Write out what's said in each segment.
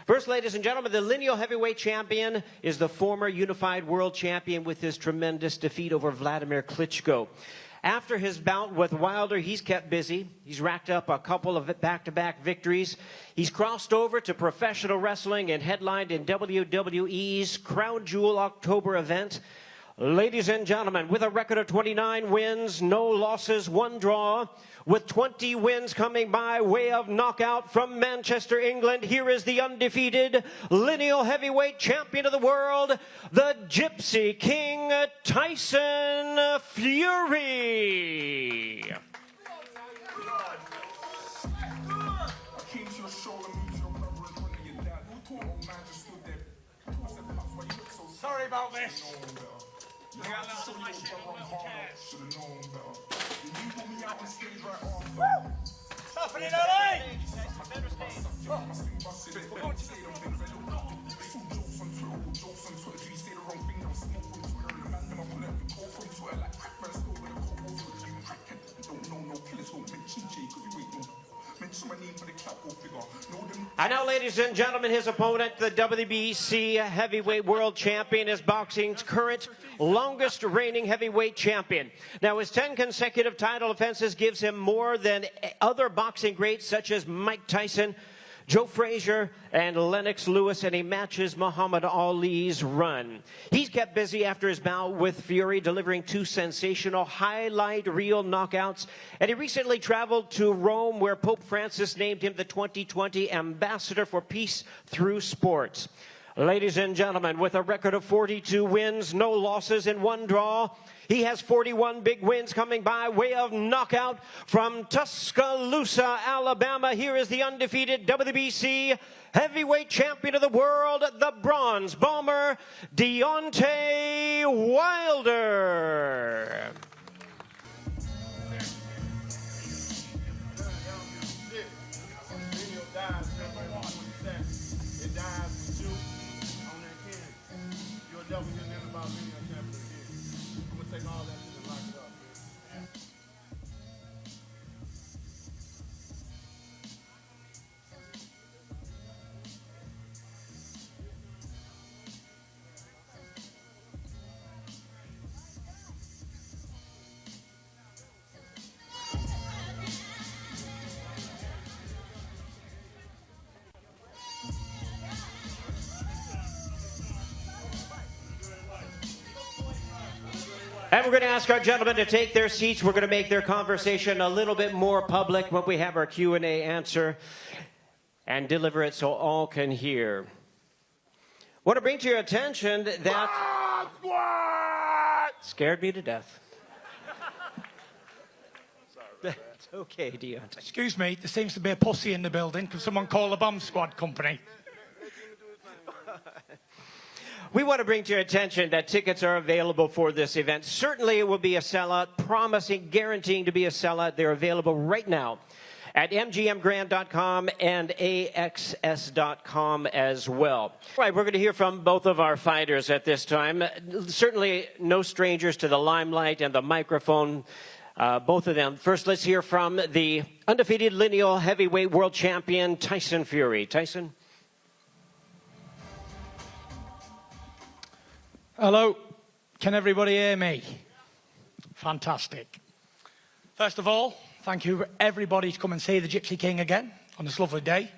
First, ladies and gentlemen, the lineal heavyweight champion is the former unified world champion with his tremendous defeat over Vladimir Klitschko. After his bout with Wilder, he's kept busy. He's racked up a couple of back-to-back victories. He's crossed over to professional wrestling and headlined in WWE's Crown Jewel October event. Ladies and gentlemen, with a record of 29 wins, no losses, 1 draw, with 20 wins coming by way of knockout from Manchester, England, here is the undefeated lineal heavyweight champion of the world, the Gypsy King, Tyson Fury. Sorry about this. Stopping it early! And now, ladies and gentlemen, his opponent, the WBC heavyweight world champion, is boxing's current longest reigning heavyweight champion. Now, his 10 consecutive title defenses gives him more than other boxing greats such as Mike Tyson, Joe Frazier, and Lennox Lewis, and he matches Muhammad Ali's run. He's kept busy after his bout with Fury, delivering 2 sensational highlight reel knockouts, and he recently traveled to Rome, where Pope Francis named him the 2020 Ambassador for Peace through Sports. Ladies and gentlemen, with a record of 42 wins, no losses, and 1 draw, he has 41 big wins coming by way of knockout from Tuscaloosa, Alabama. Here is the undefeated WBC heavyweight champion of the world, the Bronze Bomber, Deontay Wilder. And we're going to ask our gentlemen to take their seats. We're going to make their conversation a little bit more public when we have our Q&A answer and deliver it so all can hear. I want to bring to your attention that... What? Scared me to death. That's okay, Deontay. Excuse me, there seems to be a pussy in the building. Can someone call a bomb squad company? We want to bring to your attention that tickets are available for this event. Certainly it will be a sellout, promising, guaranteeing to be a sellout. They're available right now at mgmgrand.com and axs.com as well. All right, we're going to hear from both of our fighters at this time. Certainly no strangers to the limelight and the microphone, both of them. First, let's hear from the undefeated lineal heavyweight world champion, Tyson Fury. Tyson? Hello, can everybody hear me? Fantastic. First of all, thank you everybody to come and see the Gypsy King again on this lovely day.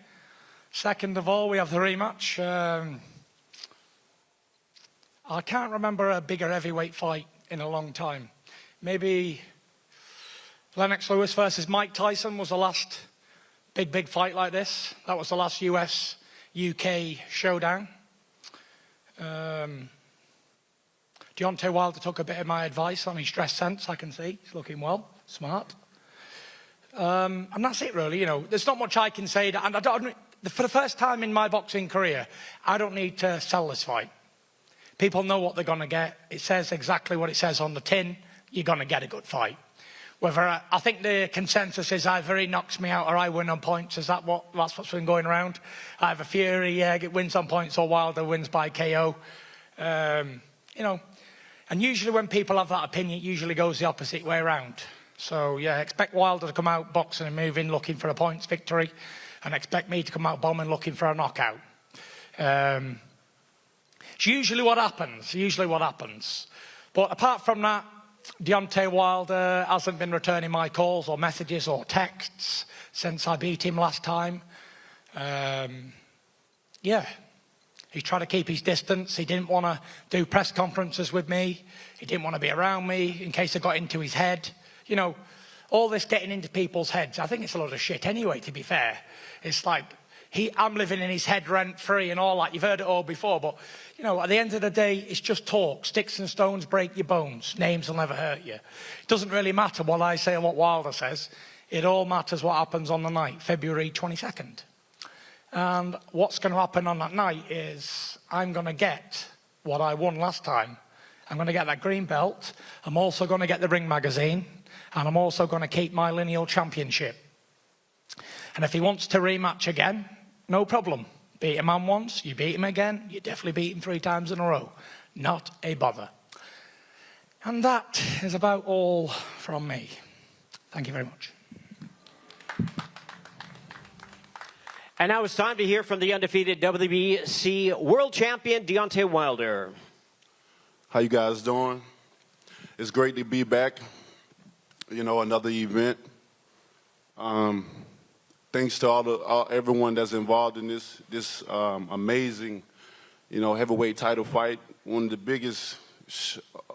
Second of all, we have the rematch. I can't remember a bigger heavyweight fight in a long time. Maybe Lennox Lewis versus Mike Tyson was the last big fight like this. That was the last US-UK showdown. Deontay Wilder took a bit of my advice on his dress sense, I can see. He's looking well, smart. And that's it really, you know. There's not much I can say. And for the first time in my boxing career, I don't need to sell this fight. People know what they're going to get. It says exactly what it says on the tin. You're going to get a good fight. Whether I think the consensus is either he knocks me out or I win on points. That's what's been going around. Either Fury wins on points or Wilder wins by KO. You know, and usually when people have that opinion, it usually goes the opposite way around. So yeah, expect Wilder to come out boxing and move in looking for a points victory, and expect me to come out bombing looking for a knockout. It's usually what happens. But apart from that, Deontay Wilder hasn't been returning my calls or messages or texts since I beat him last time. Yeah, he's trying to keep his distance. He didn't want to do press conferences with me. He didn't want to be around me in case I got into his head. You know, all this getting into people's heads, I think it's a lot of shit anyway, to be fair. It's like, I'm living in his head rent-free and all that. You've heard it all before, but, you know, at the end of the day, it's just talk. Sticks and stones break your bones. Names will never hurt you. It doesn't really matter what I say and what Wilder says. It all matters what happens on the night, February 22nd. And what's going to happen on that night is I'm going to get what I won last time. I'm going to get that green belt. I'm also going to get the Ring magazine. And I'm also going to keep my lineal championship. And if he wants to rematch again, no problem. Beat a man once, you beat him again, you definitely beat him 3 times in a row. Not a bother. And that is about all from me. Thank you very much. And now it's time to hear from the undefeated WBC world champion, Deontay Wilder. How you guys doing? It's great to be back. You know, another event. Thanks to everyone that's involved in this amazing, you know, heavyweight title fight. One of the biggest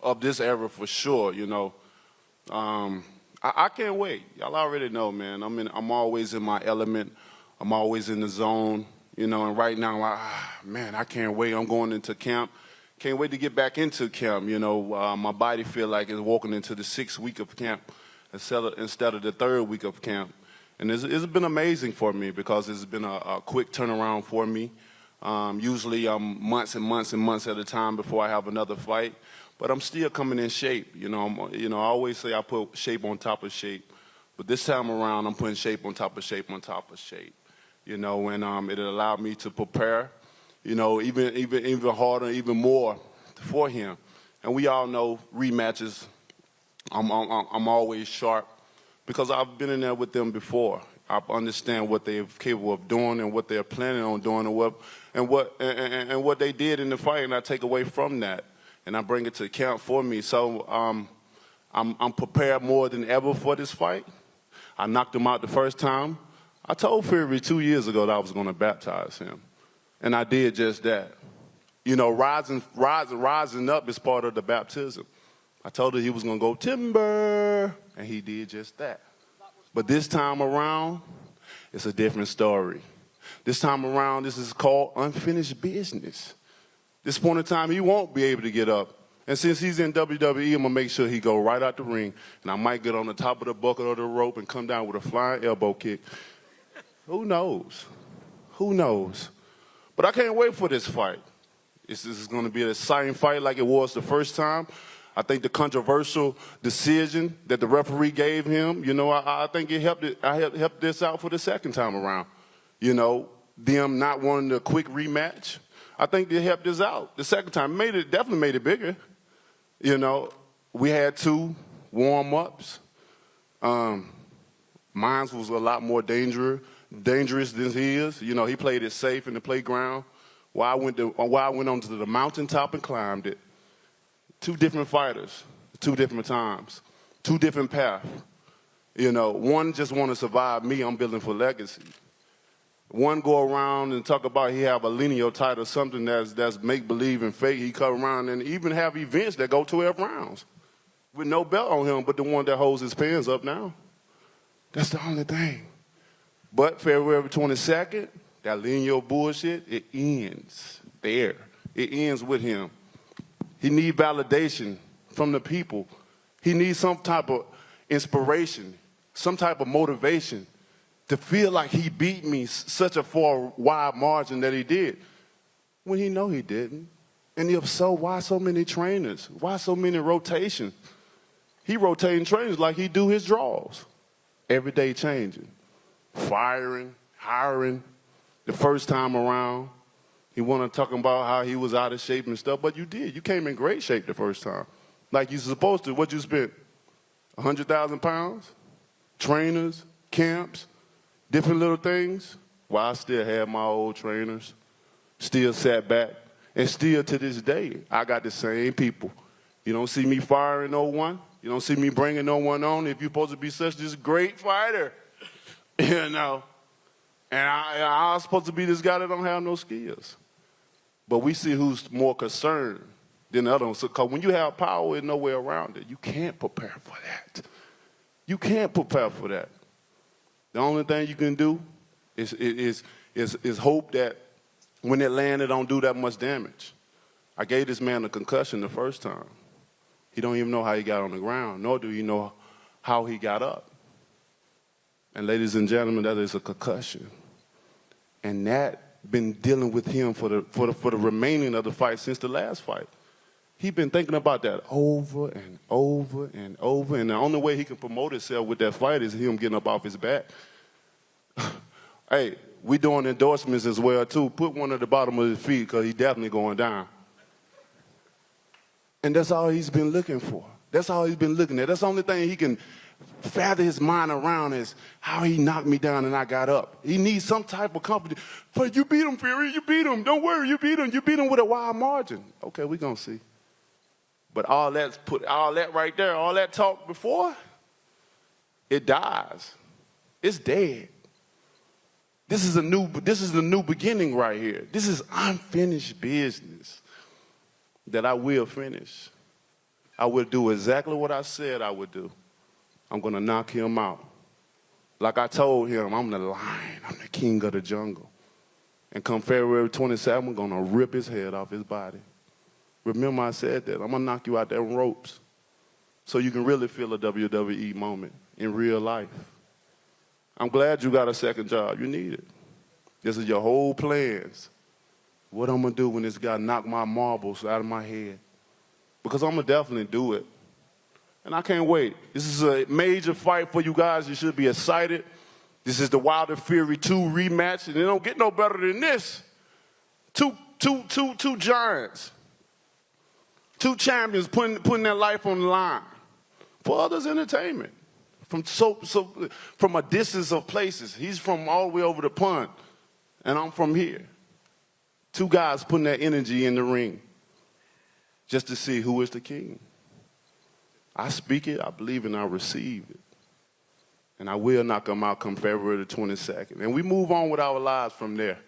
of this era for sure. You know, I can't wait. Y'all already know, man. I'm always in my element. I'm always in the zone. You know, and right now, man, I can't wait. I'm going into camp. Can't wait to get back into camp. You know, my body feel like it's walking into the 6th week of camp instead of the 3rd week of camp. And it's been amazing for me because it's been a quick turnaround for me. Usually I'm months and months and months at a time before I have another fight, but I'm still coming in shape. You know, I always say I put shape on top of shape, but this time around I'm putting shape on top of shape on top of shape. You know, and it allowed me to prepare, you know, even harder, even more for him. And we all know rematches. I'm always sharp. Because I've been in there with them before. I understand what they're capable of doing and what they're planning on doing and what they did in the fight, and I take away from that and I bring it to account for me. So I'm prepared more than ever for this fight. I knocked him out the first time. I told Fury 2 years ago that I was going to baptize him, and I did just that. You know, rising up is part of the baptism. I told her he was going to go timber, and he did just that. But this time around, it's a different story. This time around, this is called unfinished business. This point in time, he won't be able to get up. And since he's in WWE, I'm going to make sure he go right out the ring, and I might get on the top of the bucket or the rope and come down with a flying elbow kick. Who knows? Who knows? But I can't wait for this fight. This is going to be an exciting fight like it was the first time. I think the controversial decision that the referee gave him, you know, I think it helped this out for the second time around. You know, them not wanting the quick rematch. I think they helped us out the second time. Definitely made it bigger. You know, we had 2 warm-ups. Mine was a lot more dangerous than his. You know, he played it safe in the playground. While I went onto the mountaintop and climbed it. 2 different fighters, 2 different times, 2 different paths. You know, one just want to survive me. I'm building for legacy. One go around and talk about he have a lineal title, something that's make-believe and fake. He come around and even have events that go 12 rounds with no belt on him, but the one that holds his pants up now. That's the only thing. But February 22nd, that lineal bullshit, it ends there. It ends with him. He needs validation from the people. He needs some type of inspiration, some type of motivation to feel like he beat me such a far wide margin that he did, when he know he didn't. And if so, why so many trainers? Why so many rotations? He rotating trainers like he do his draws. Every day changing, firing, hiring. The first time around, he wanted to talk about how he was out of shape and stuff, but you did. You came in great shape the first time. Like you're supposed to. What you spent? 100,000 pounds? Trainers, camps, different little things? Well, I still have my old trainers. still sat back, and still to this day, I got the same people. You don't see me firing no one. You don't see me bringing no one on if you're supposed to be such this great fighter, you know. And I was supposed to be this guy that don't have no skills. But we see who's more concerned than the other one. Because when you have power and no way around it, you can't prepare for that. You can't prepare for that. The only thing you can do is hope that when it lands, it don't do that much damage. I gave this man a concussion the first time. He don't even know how he got on the ground, nor do you know how he got up. And ladies and gentlemen, that is a concussion. And that been dealing with him for the remaining of the fight since the last fight. He's been thinking about that over and over and over. And the only way he can promote himself with that fight is him getting up off his back. Hey, we doing endorsements as well, too. Put one at the bottom of his feet because he's definitely going down. And that's all he's been looking for. That's all he's been looking at. That's the only thing he can fathom his mind around is how he knocked me down and I got up. He needs some type of confidence. But you beat him, Fury. You beat him. Don't worry. You beat him. You beat him with a wide margin. Okay, we're going to see. But all that right there, all that talk before, it dies. It's dead. This is a new beginning right here. This is unfinished business that I will finish. I will do exactly what I said I would do. I'm going to knock him out. Like I told him, I'm the lion. I'm the king of the jungle. And come February 27th, I'm going to rip his head off his body. Remember I said that. I'm going to knock you out there on ropes so you can really feel a WWE moment in real life. I'm glad you got a second job. You need it. This is your whole plans. What I'm going to do when this guy knock my marbles out of my head. Because I'm going to definitely do it. And I can't wait. This is a major fight for you guys. You should be excited. This is the Wilder Fury 2 rematch, and it don't get no better than this. Two giants. Two champions putting their life on the line for others' entertainment. From a distance of places. He's from all the way over the pond, and I'm from here. Two guys putting their energy in the ring just to see who is the king. I speak it, I believe, and I receive it. And I will knock them out come February the 22nd. And we move on with our lives from there.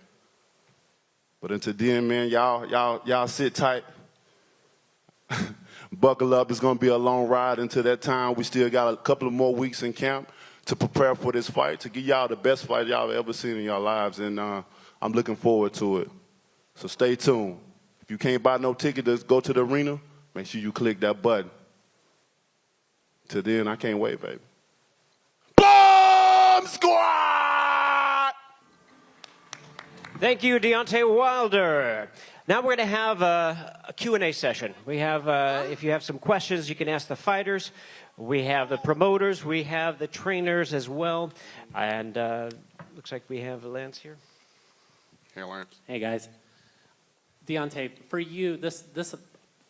But until then, man, y'all sit tight. Buckle up. It's going to be a long ride until that time. We still got a couple of more weeks in camp to prepare for this fight, to give y'all the best fight y'all ever seen in your lives. And I'm looking forward to it. So stay tuned. If you can't buy no ticket to go to the arena, make sure you click that button. Till then, I can't wait, baby. Bomb Squad! Thank you, Deontay Wilder. Now we're going to have a Q&A session. We have, if you have some questions, you can ask the fighters. We have the promoters. We have the trainers as well. And looks like we have Lance here. Hey, Lance. Hey, guys. Deontay, for you, this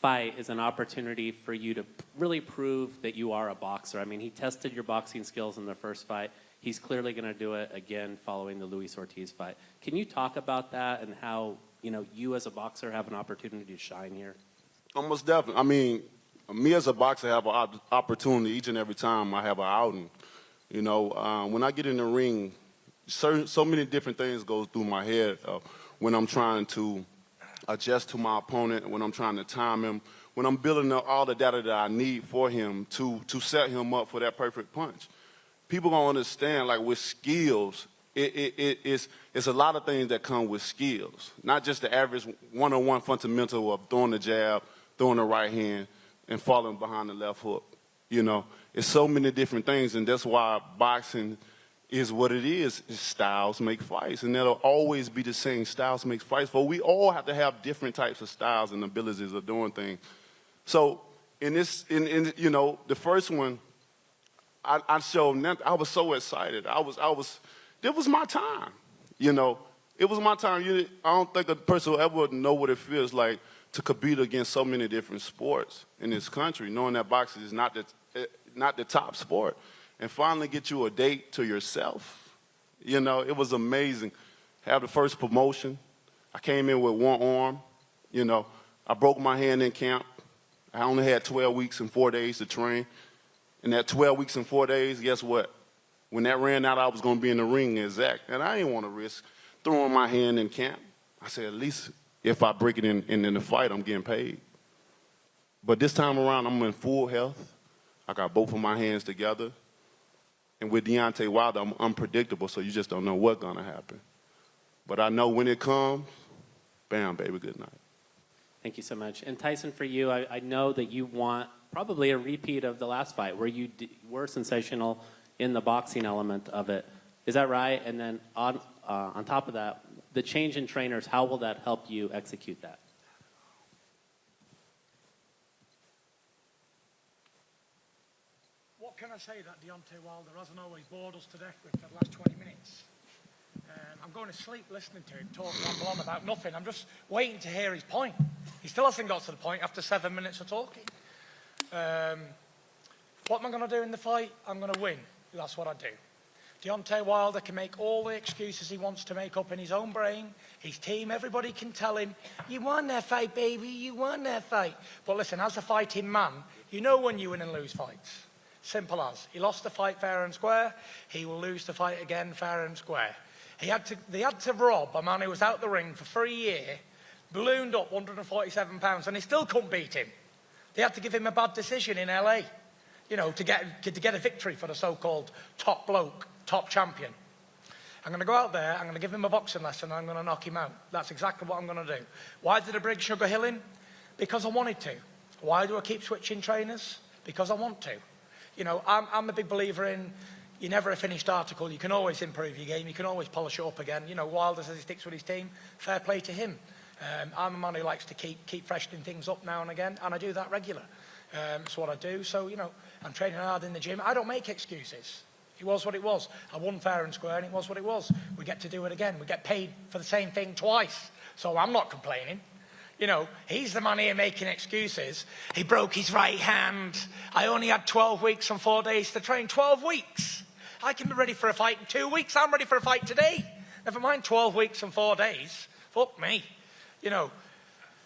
fight is an opportunity for you to really prove that you are a boxer. I mean, he tested your boxing skills in the first fight. He's clearly going to do it again following the Luis Ortiz fight. Can you talk about that and how, you as a boxer have an opportunity to shine here? Almost definitely. I mean, me as a boxer have an opportunity each and every time I have an outing. When I get in the ring, so many different things go through my head when I'm trying to adjust to my opponent, when I'm trying to time him, when I'm building up all the data that I need for him to set him up for that perfect punch. People don't understand, like with skills, it's a lot of things that come with skills, not just the average one-on-one fundamental of throwing the jab, throwing the right hand, and falling behind the left hook. It's so many different things, and that's why boxing is what it is. Styles make fights, and that'll always be the same. Styles make fights, but we all have to have different types of styles and abilities of doing things. So in the first one, I showed. I was so excited. It was my time. It was my time. I don't think a person will ever know what it feels like to compete against so many different sports in this country, knowing that boxing is not the top sport. And finally get you a date to yourself. It was amazing. Have the first promotion. I came in with one arm, you know. I broke my hand in camp. I only had 12 weeks and 4 days to train. In that 12 weeks and 4 days, guess what? When that ran out, I was going to be in the ring exact. And I didn't want to risk throwing my hand in camp. I said, at least if I break it in the fight, I'm getting paid. But this time around, I'm in full health. I got both of my hands together. And with Deontay Wilder, I'm unpredictable, so you just don't know what's going to happen. But I know when it comes, bam, baby, good night. Thank you so much. And Tyson, for you, I know that you want probably a repeat of the last fight where you were sensational in the boxing element of it. Is that right? And then on top of that, the change in trainers, how will that help you execute that? What can I say that Deontay Wilder hasn't always bored us to death with for the last 20 minutes? I'm going to sleep listening to him talk ramble on about nothing. I'm just waiting to hear his point. He still hasn't got to the point after 7 minutes of talking. What am I going to do in the fight? I'm going to win. That's what I do. Deontay Wilder can make all the excuses he wants to make up in his own brain, his team, everybody can tell him, you won that fight, baby, you won that fight. But listen, as a fighting man, you know when you win and lose fights. Simple as. He lost the fight fair and square, he will lose the fight again fair and square. They had to rob a man who was out the ring for 3 years, ballooned up 147 pounds, and they still couldn't beat him. They had to give him a bad decision in LA, you know, to get a victory for the so-called top bloke, top champion. I'm going to go out there, I'm going to give him a boxing lesson, and I'm going to knock him out. That's exactly what I'm going to do. Why did I bring Sugar Hill in? Because I wanted to. Why do I keep switching trainers? Because I want to. You know, I'm a big believer in you're never a finished article. You can always improve your game. You can always polish it up again. You know, Wilder says he sticks with his team. Fair play to him. I'm a man who likes to keep freshening things up now and again, and I do that regular. That's what I do. So, you know, I'm training hard in the gym. I don't make excuses. It was what it was. I won fair and square, and it was what it was. We get to do it again. We get paid for the same thing twice. So I'm not complaining. You know, he's the man here making excuses. He broke his right hand. I only had 12 weeks and 4 days to train. 12 weeks. I can be ready for a fight in 2 weeks. I'm ready for a fight today. Never mind 12 weeks and 4 days. Fuck me. You know,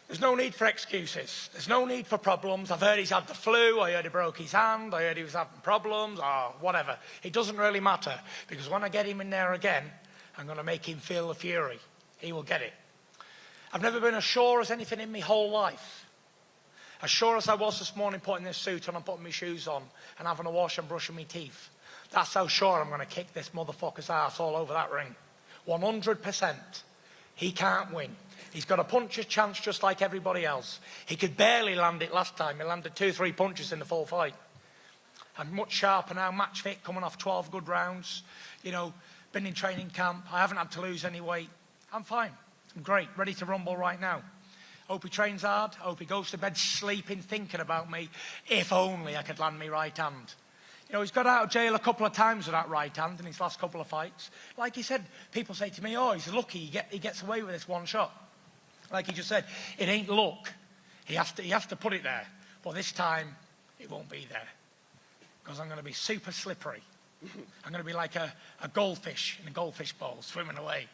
there's no need for excuses. There's no need for problems. I've heard he's had the flu. I heard he broke his hand. I heard he was having problems or whatever. It doesn't really matter because when I get him in there again, I'm going to make him feel the fury. He will get it. I've never been as sure as anything in my whole life. As sure as I was this morning putting this suit on and putting my shoes on and having a wash and brushing my teeth. That's how sure I'm going to kick this motherfucker's ass all over that ring. 100%. He can't win. He's got a puncher's chance just like everybody else. He could barely land it last time. He landed 2-3 punches in the full fight. I'm much sharper now, match fit, coming off 12 good rounds. You know, been in training camp. I haven't had to lose any weight. I'm fine. I'm great, ready to rumble right now. Hope he trains hard. Hope he goes to bed sleeping, thinking about me. If only I could land me right hand. You know, he's got out of jail a couple of times with that right hand in his last couple of fights. Like he said, people say to me, oh, he's lucky he gets away with this one shot. Like he just said, it ain't luck. He has to put it there. But this time, it won't be there. Because I'm going to be super slippery. I'm going to be like a goldfish in a goldfish bowl, swimming away.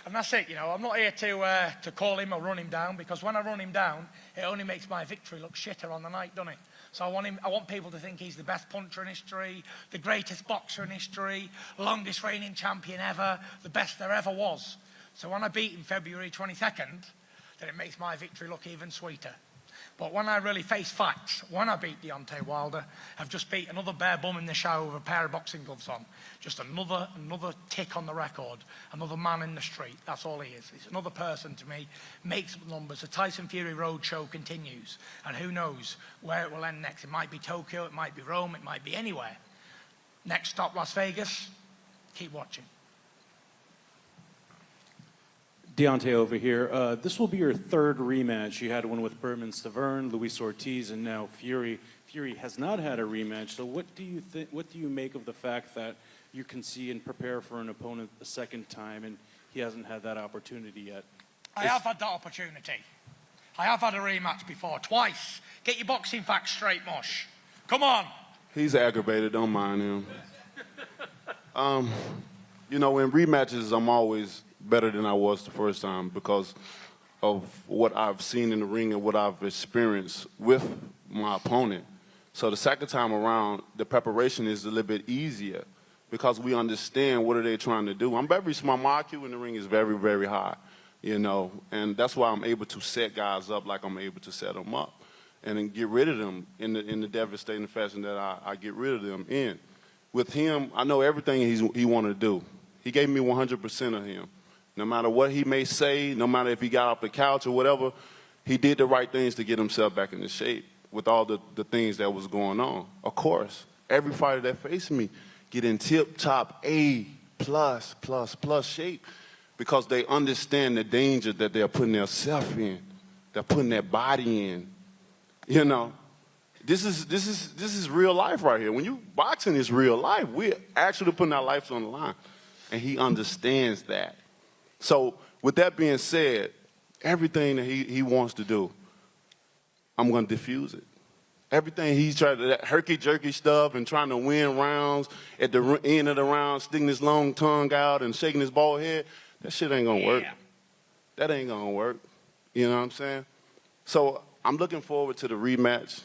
And that's it, you know. I'm not here to call him or run him down, because when I run him down, it only makes my victory look shitter on the night, doesn't it? So I want people to think he's the best puncher in history, the greatest boxer in history, longest reigning champion ever, the best there ever was. So when I beat him February 22nd, then it makes my victory look even sweeter. But when I really face facts, when I beat Deontay Wilder, I've just beat another bare bum in the shower with a pair of boxing gloves on. Just another tick on the record, another man in the street. That's all he is. He's another person to me, makes up numbers. The Tyson Fury road show continues, and who knows where it will end next. It might be Tokyo, it might be Rome, it might be anywhere. Next stop, Las Vegas. Keep watching. Deontay over here. This will be your third rematch. You had one with Berman Stavern, Luis Ortiz, and now Fury. Fury has not had a rematch. So what do you think? What do you make of the fact that you can see and prepare for an opponent the second time, and he hasn't had that opportunity yet? I have had that opportunity. I have had a rematch before, twice. Get your boxing facts straight, Mosh. Come on. He's aggravated. Don't mind him. You know, in rematches, I'm always better than I was the first time because of what I've seen in the ring and what I've experienced with my opponent. So the second time around, the preparation is a little bit easier because we understand what are they trying to do. I'm very smart. My IQ in the ring is very, very high, you know, and that's why I'm able to set guys up like I'm able to set them up and then get rid of them in the devastating fashion that I get rid of them in. With him, I know everything he wanted to do. He gave me 100% of him. No matter what he may say, no matter if he got off the couch or whatever, he did the right things to get himself back into shape with all the things that was going on. Of course, every fighter that faced me get in tip-top A++ shape because they understand the danger that they're putting themselves in. They're putting their body in. You know, this is real life right here. When you boxing is real life. We're actually putting our lives on the line, and he understands that. So with that being said, everything that he wants to do, I'm going to diffuse it. Everything he's trying to, that herky-jerky stuff and trying to win rounds at the end of the round, sticking his long tongue out and shaking his bald head, that shit ain't going to work. That ain't going to work. You know what I'm saying? So I'm looking forward to the rematch.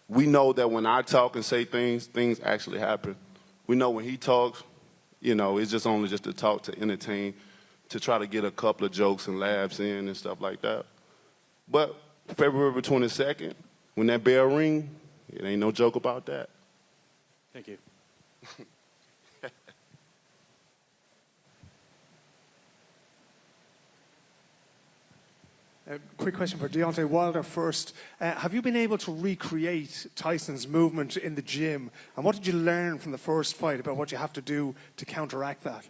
We know that when I talk and say things, things actually happen. We know when he talks, you know, it's just only just to talk, to entertain, to try to get a couple of jokes and laughs in and stuff like that. But February 22nd, when that bell ring, it ain't no joke about that. Thank you. Quick question for Deontay Wilder first. Have you been able to recreate Tyson's movement in the gym? And what did you learn from the first fight about what you have to do to counteract that?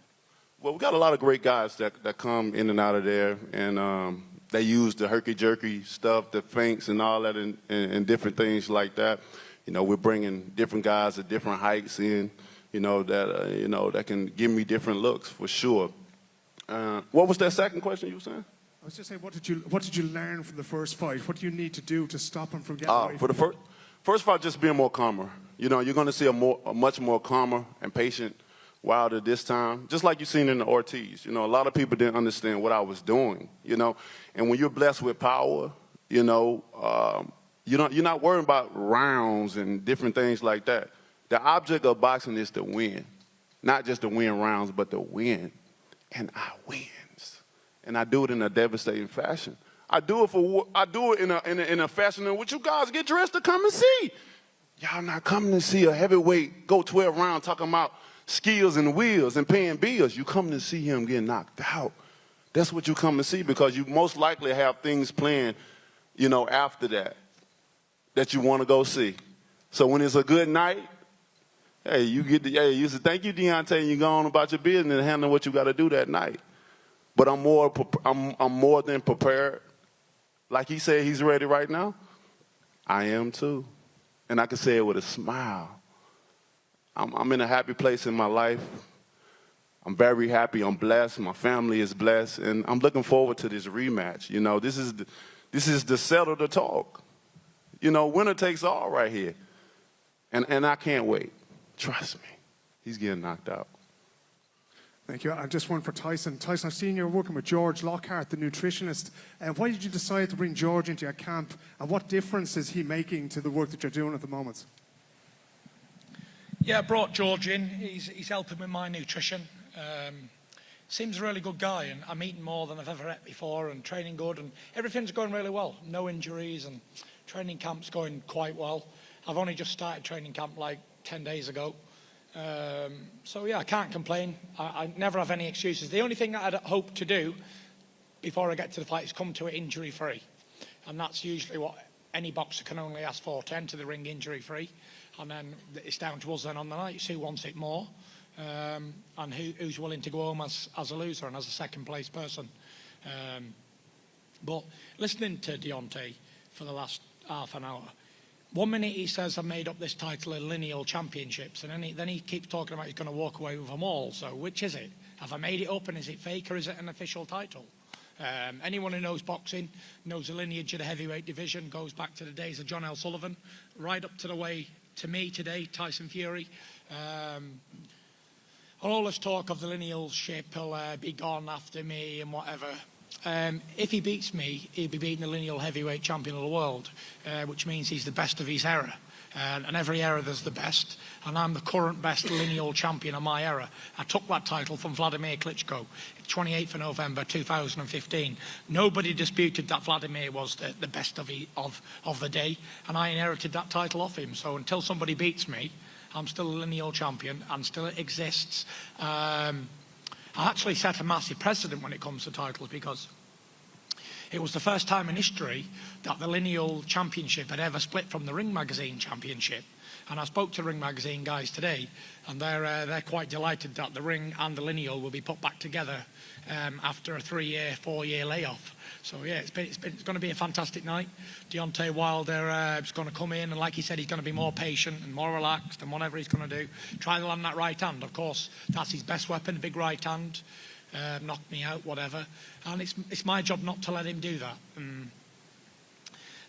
Well, we got a lot of great guys that come in and out of there, and they use the herky-jerky stuff, the feints and all that, and different things like that. You know, we're bringing different guys at different heights in, that can give me different looks for sure. What was that second question you were saying? I was just saying, what did you learn from the first fight? What do you need to do to stop him from getting away? For the first fight, just being more calmer. You know, you're going to see a much more calmer and patient Wilder this time, just like you've seen in the Ortiz. You know, a lot of people didn't understand what I was doing, you know. And when you're blessed with power, you know, you're not worrying about rounds and different things like that. The object of boxing is to win, not just to win rounds, but to win. And I wins. And I do it in a devastating fashion. I do it in a fashion in which you guys get dressed to come and see. Y'all not coming to see a heavyweight go 12 rounds talking about skills and wheels and paying bills. You come to see him get knocked out. That's what you come to see because you most likely have things planned, you know, after that you want to go see. So when it's a good night, hey, you say, thank you, Deontay, and you go on about your business and handle what you got to do that night. But I'm more than prepared. Like he said he's ready right now, I am too. And I can say it with a smile. I'm in a happy place in my life. I'm very happy. I'm blessed. My family is blessed. And I'm looking forward to this rematch. You know, this is the settle the talk. You know, winner takes all right here. And I can't wait. Trust me. He's getting knocked out. Thank you. And just one for Tyson. Tyson, I've seen you're working with George Lockhart, the nutritionist. Why did you decide to bring George into your camp? And what difference is he making to the work that you're doing at the moment? Yeah, I brought George in. He's helping with my nutrition. Seems a really good guy, and I'm eating more than I've ever ate before and training good, and everything's going really well. No injuries, and training camp's going quite well. I've only just started training camp like 10 days ago. So yeah, I can't complain. I never have any excuses. The only thing that I'd hope to do before I get to the fight is come to it injury-free. And that's usually what any boxer can only ask for, to enter the ring injury-free. And then it's down to us then on the night, who wants it more, and who's willing to go home as a loser and as a second-place person. But listening to Deontay for the last half an hour, 1 minute he says I made up this title of lineal championships, and then he keeps talking about he's going to walk away with them all. So which is it? Have I made it up, and is it fake, or is it an official title? Anyone who knows boxing knows the lineage of the heavyweight division goes back to the days of John L. Sullivan, right up to the way to me today, Tyson Fury. All this talk of the lineal ship will be gone after me and whatever. If he beats me, he'll be beating the lineal heavyweight champion of the world, which means he's the best of his era. And every era there's the best, and I'm the current best lineal champion of my era. I took that title from Vladimir Klitschko, 28th of November 2015. Nobody disputed that Vladimir was the best of the day, and I inherited that title off him. So until somebody beats me, I'm still a lineal champion and still exists. I actually set a massive precedent when it comes to titles, because it was the first time in history that the lineal championship had ever split from the Ring Magazine championship. And I spoke to Ring Magazine guys today, and they're quite delighted that the Ring and the lineal will be put back together after a 3-year, 4-year layoff. So yeah, it's going to be a fantastic night. Deontay Wilder is going to come in, and like he said, he's going to be more patient and more relaxed, and whatever he's going to do, try to land that right hand. Of course, that's his best weapon, a big right hand. Knock me out, whatever. And it's my job not to let him do that.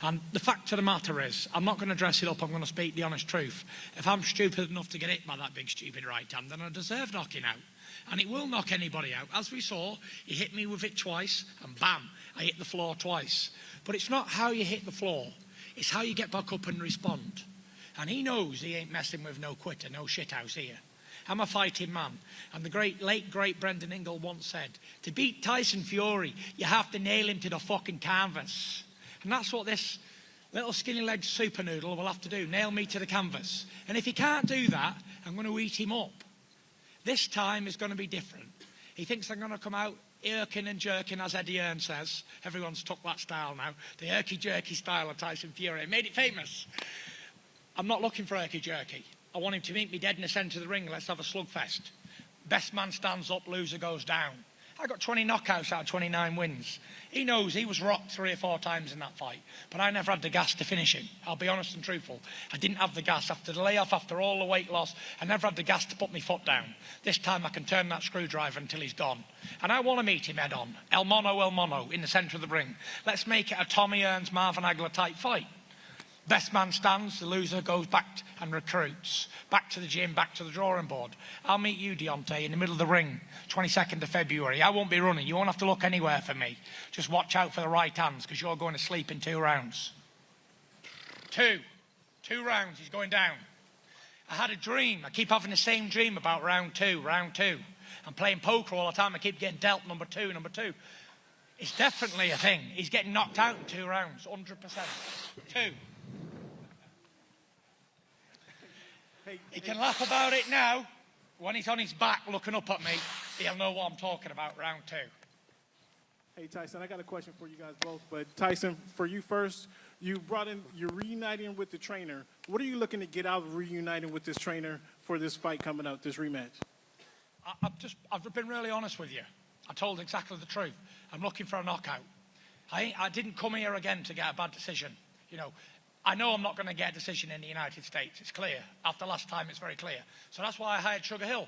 And the fact of the matter is, I'm not going to dress it up, I'm going to speak the honest truth. If I'm stupid enough to get hit by that big stupid right hand, then I deserve knocking out. And it will knock anybody out. As we saw, he hit me with it twice, and bam, I hit the floor twice. But it's not how you hit the floor, it's how you get back up and respond. And he knows he ain't messing with no quitter, no shithouse here. I'm a fighting man. And the late great Brendan Ingle once said, to beat Tyson Fury, you have to nail him to the fucking canvas. And that's what this little skinny-legged super noodle will have to do, nail me to the canvas. And if he can't do that, I'm going to eat him up. This time is going to be different. He thinks I'm going to come out irking and jerking, as Eddie Hearn says. Everyone's took that style now. The irky-jerky style of Tyson Fury. Made it famous. I'm not looking for irky-jerky. I want him to meet me dead in the centre of the ring. Let's have a slugfest. Best man stands up, loser goes down. I got 20 knockouts out of 29 wins. He knows he was rocked 3 or 4 times in that fight, but I never had the gas to finish him. I'll be honest and truthful. I didn't have the gas after the layoff, after all the weight loss. I never had the gas to put my foot down. This time I can turn that screwdriver until he's gone. And I want to meet him head on. El mono, in the centre of the ring. Let's make it a Tommy Hearns, Marvin Hagler type fight. Best man stands, the loser goes back and recruits. Back to the gym, back to the drawing board. I'll meet you, Deontay, in the middle of the ring, 22nd of February. I won't be running. You won't have to look anywhere for me. Just watch out for the right hands, because you're going to sleep in 2 rounds. 2 rounds, he's going down. I had a dream. I keep having the same dream about round 2. I'm playing poker all the time. I keep getting dealt number 2. It's definitely a thing. He's getting knocked out in 2 rounds, 100%. 2. He can laugh about it now. When he's on his back looking up at me, he'll know what I'm talking about, round 2. Hey, Tyson, I got a question for you guys both. But, Tyson, for you first, you're reuniting with the trainer. What are you looking to get out of reuniting with this trainer for this fight coming out, this rematch? I've been really honest with you. I told exactly the truth. I'm looking for a knockout. I didn't come here again to get a bad decision. You know, I know I'm not going to get a decision in the United States. It's clear. After last time, it's very clear. So that's why I hired Sugar Hill.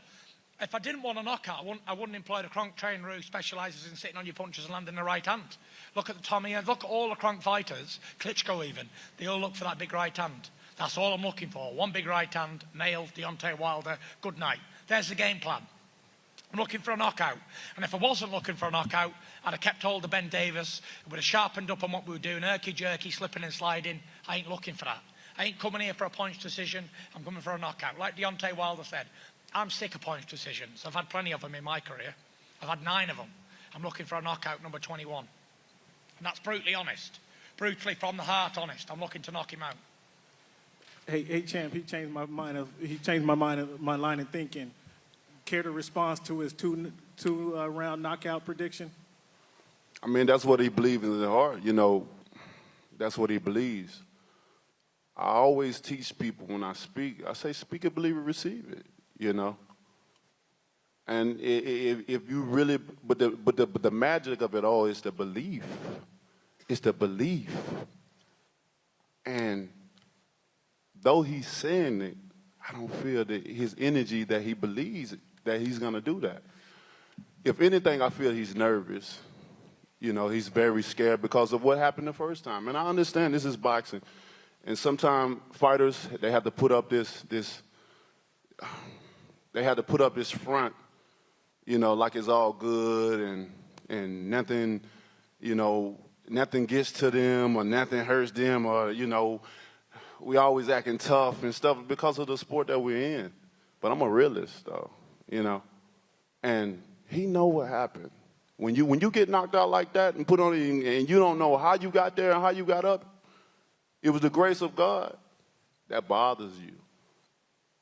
If I didn't want a knockout, I wouldn't employ the Kronk trainer who specialises in sitting on your punches and landing the right hand. Look at the Tommy, look at all the Kronk fighters, Klitschko even. They all look for that big right hand. That's all I'm looking for. One big right hand, nail, Deontay Wilder, good night. There's the game plan. I'm looking for a knockout. And if I wasn't looking for a knockout, I'd have kept hold of Ben Davis. I would have sharpened up on what we were doing, herky-jerky, slipping and sliding. I ain't looking for that. I ain't coming here for a points decision. I'm coming for a knockout. Like Deontay Wilder said, I'm sick of points decisions. I've had plenty of them in my career. I've had 9 of them. I'm looking for a knockout, number 21. And that's brutally honest. Brutally from the heart honest. I'm looking to knock him out. Hey, champ, he changed my line of thinking. Care to respond to his two round knockout prediction? I mean, that's what he believes in his heart. You know, that's what he believes. I always teach people when I speak, I say, speak it, believe it, receive it, you know. And if you really, but the magic of it all is the belief. It's the belief. And though he's saying it, I don't feel that his energy that he believes that he's going to do that. If anything, I feel he's nervous. You know, he's very scared because of what happened the first time. And I understand this is boxing. And sometimes fighters, they have to put up this They had to put up this front, you know, like it's all good and nothing, you know, nothing gets to them or nothing hurts them or, you know, we always acting tough and stuff because of the sport that we're in. But I'm a realist, though, you know. And he know what happened. When you get knocked out like that and put on and you don't know how you got there and how you got up, it was the grace of God that bothers you.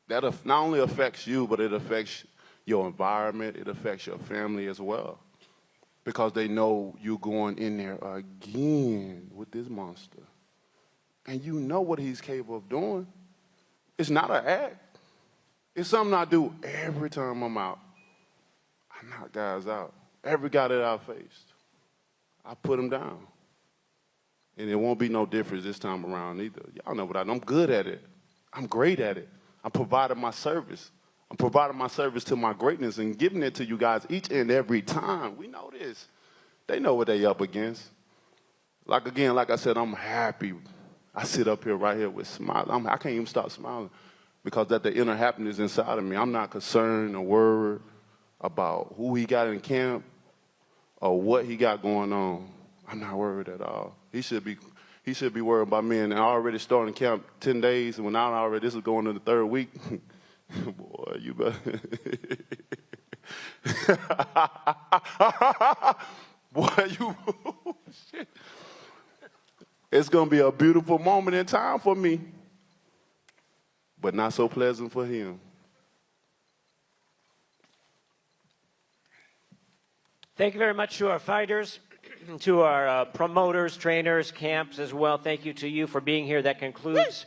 That not only affects you, but it affects your environment. It affects your family as well. Because they know you're going in there again with this monster. And you know what he's capable of doing. It's not an act. It's something I do every time I'm out. I knock guys out. Every guy that I faced, I put him down. And it won't be no difference this time around either. Y'all know what I'm good at it. I'm great at it. I'm providing my service. I'm providing my service to my greatness and giving it to you guys each and every time. We know this. They know what they up against. Like I said, I'm happy. I sit up here right here with smiles. I can't even stop smiling because that's the inner happiness inside of me. I'm not concerned or worried about who he got in camp or what he got going on. I'm not worried at all. He should be worried about me. And I already starting camp 10 days, and when this is going to the third week. Boy, you better. Boy, you. Shit. It's going to be a beautiful moment in time for me, but not so pleasant for him. Thank you very much to our fighters, to our promoters, trainers, camps as well. Thank you to you for being here. That concludes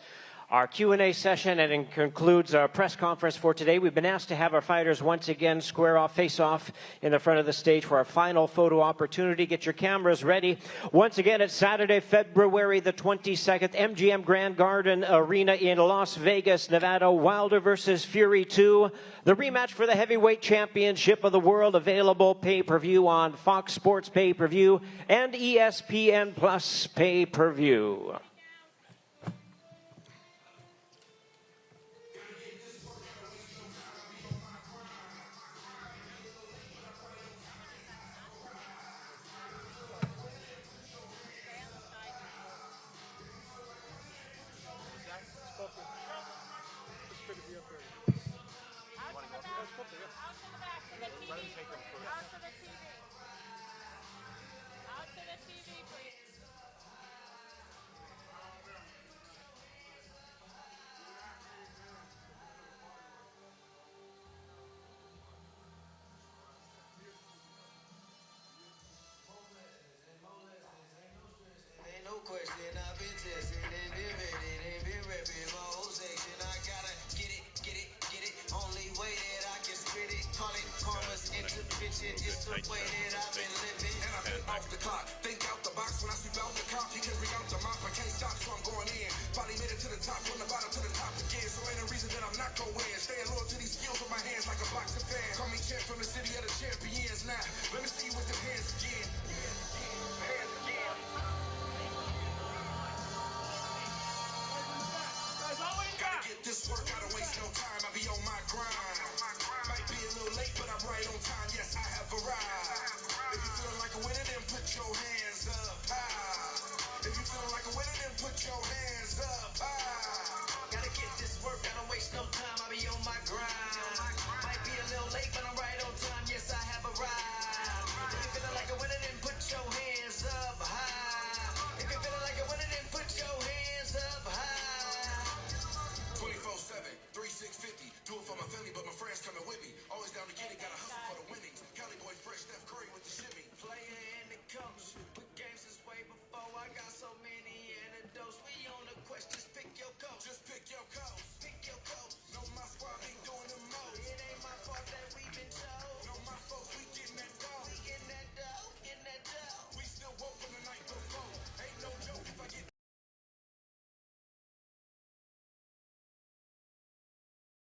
our Q&A session and it concludes our press conference for today. We've been asked to have our fighters once again square off, face off in the front of the stage for our final photo opportunity. Get your cameras ready. Once again, it's Saturday, February the 22nd, MGM Grand Garden Arena in Las Vegas, Nevada. Wilder versus Fury 2. The rematch for the heavyweight championship of the world, available pay-per-view on Fox Sports pay-per-view and ESPN Plus pay-per-view. Question, I've been tested and debated and been repping my whole section. I gotta get it, only way that I can spit it. Call it karma's intervention, it's the way that I've been living. And I've been off the clock, think out the box. When I sweep out the cop, you can bring out the mop. I can't stop, so I'm going in. Finally made it to the top, from the bottom to the top again. So ain't a reason that I'm not gonna win. Staying loyal to these skills with my hands like a boxing fan. Call me champ from the city of the champions now. Let me see you with the hands again.